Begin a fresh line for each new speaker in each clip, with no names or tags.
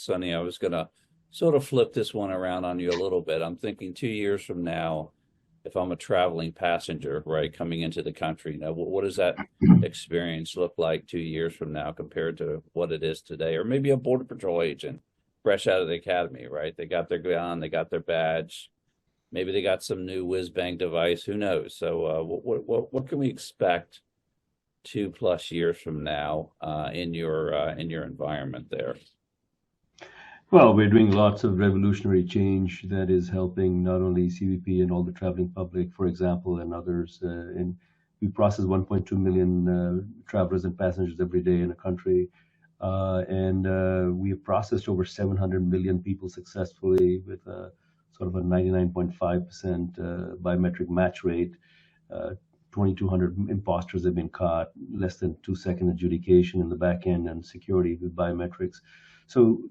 Sonny, I was going to sort of flip this one around on you a little bit. I'm thinking 2 years from now, if I'm a traveling passenger, right, coming into the country, now what does that experience look like 2 years from now compared to what it is today? Or maybe a Border Patrol agent fresh out of the academy, right? They got their gun, they got their badge, maybe they got some new whiz bang device, who knows? So what can we expect 2+ years from now in your environment there?
Well, we're doing lots of revolutionary change that is helping not only CBP and all the traveling public, for example, and others. And we process 1.2 million travelers and passengers every day in a country. And we have processed over 700 million people successfully with a sort of a 99.5% biometric match rate. 2,200 imposters have been caught, less than 2-second adjudication in the back end and security with biometrics. So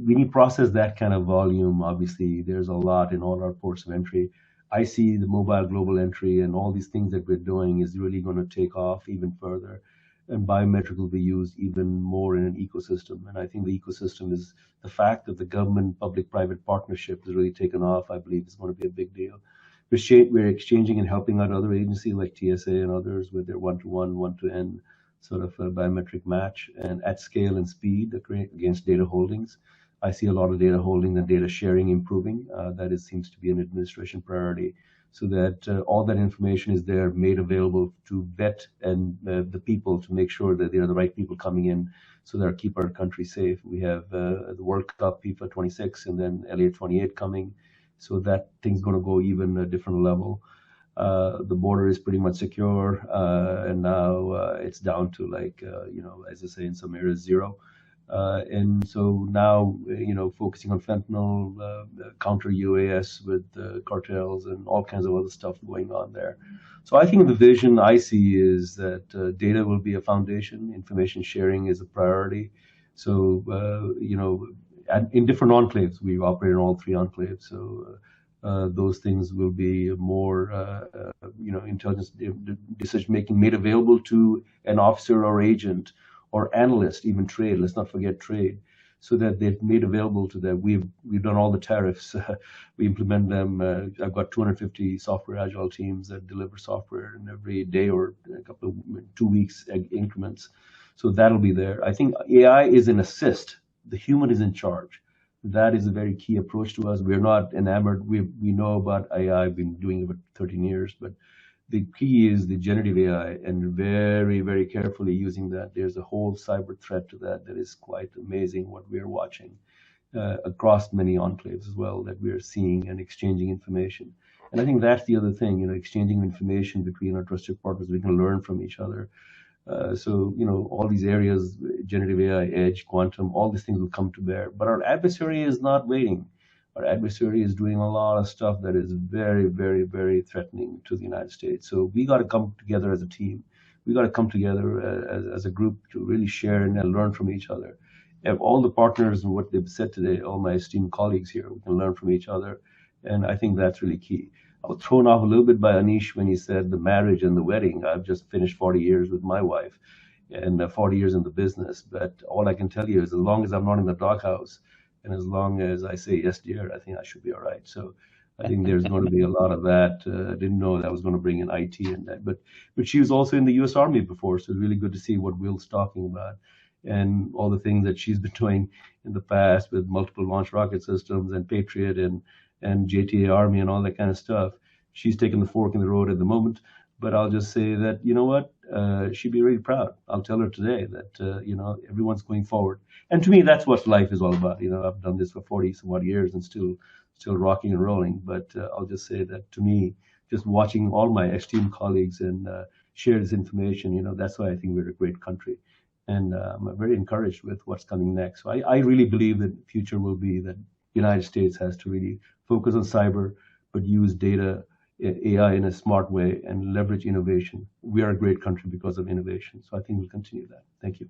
when you process that kind of volume, obviously there's a lot in all our ports of entry. I see the mobile global entry and all these things that we're doing is really going to take off even further. And biometric will be used even more in an ecosystem. And I think the ecosystem is the fact that the government public-private partnership has really taken off, I believe is going to be a big deal. We're exchanging and helping out other agencies like TSA and others with their one-to-one, one-to-N sort of a biometric match and at scale and speed against data holdings. I see a lot of data holding and data sharing improving. Seems to be an administration priority, so that all that information is there made available to vet and the people to make sure that they are the right people coming in, so that keep our country safe. We have the World Cup, FIFA 26, and then LA 28 coming, so that thing's going to go even a different level. The border is pretty much secure, and now it's down to as I say, in some areas, zero. And so now, focusing on fentanyl, counter UAS with cartels and all kinds of other stuff going on there. So I think the vision I see is that data will be a foundation, information sharing is a priority. So, in different enclaves, we operate in all three enclaves. So those things will be more, intelligence decision making made available to an officer or agent or analyst, even trade. Let's not forget trade, so that they've made available to them. We've done all the tariffs. We implement them. I've got 250 software agile teams that deliver software in every day or a couple of 2 weeks increments. So that'll be there. I think AI is an assist. The human is in charge. That is a very key approach to us. We're not enamored. We know about AI. I've been doing it for 13 years, but the key is the generative AI and very, very carefully using that. There's a whole cyber threat to that is quite amazing what we're watching across many enclaves as well, that we're seeing and exchanging information. And I think that's the other thing, exchanging information between our trusted partners. We can learn from each other. So all these areas, generative AI, edge, quantum, all these things will come to bear. But our adversary is not waiting. Our adversary is doing a lot of stuff that is very, very, very threatening to the United States. So we got to come together as a team. We got to come together as a group to really share and learn from each other. Have all the partners and what they've said today, all my esteemed colleagues here, we can learn from each other. And I think that's really key. I was thrown off a little bit by Anish when he said the marriage and the wedding. I've just finished 40 years with my wife and 40 years in the business. But all I can tell you is as long as I'm not in the doghouse, and as long as I say, yes, dear, I think I should be all right. So I think there's going to be a lot of that. I didn't know that I was going to bring in IT and that. But she was also in the U.S. Army before, so it's really good to see what Will's talking about and all the things that she's been doing in the past with multiple launch rocket systems and Patriot and JTA Army and all that kind of stuff. She's taking the fork in the road at the moment. But I'll just say that, you know what, she'd be really proud. I'll tell her today that, everyone's going forward. And to me, that's what life is all about. I've done this for 40 some odd years and still rocking and rolling. But I'll just say that to me, just watching all my esteemed colleagues and share this information, that's why I think we're a great country. And I'm very encouraged with what's coming next. So I really believe that the future will be that the United States has to really focus on cyber, but use data, AI in a smart way and leverage innovation. We are a great country because of innovation. So I think we'll continue that. Thank you.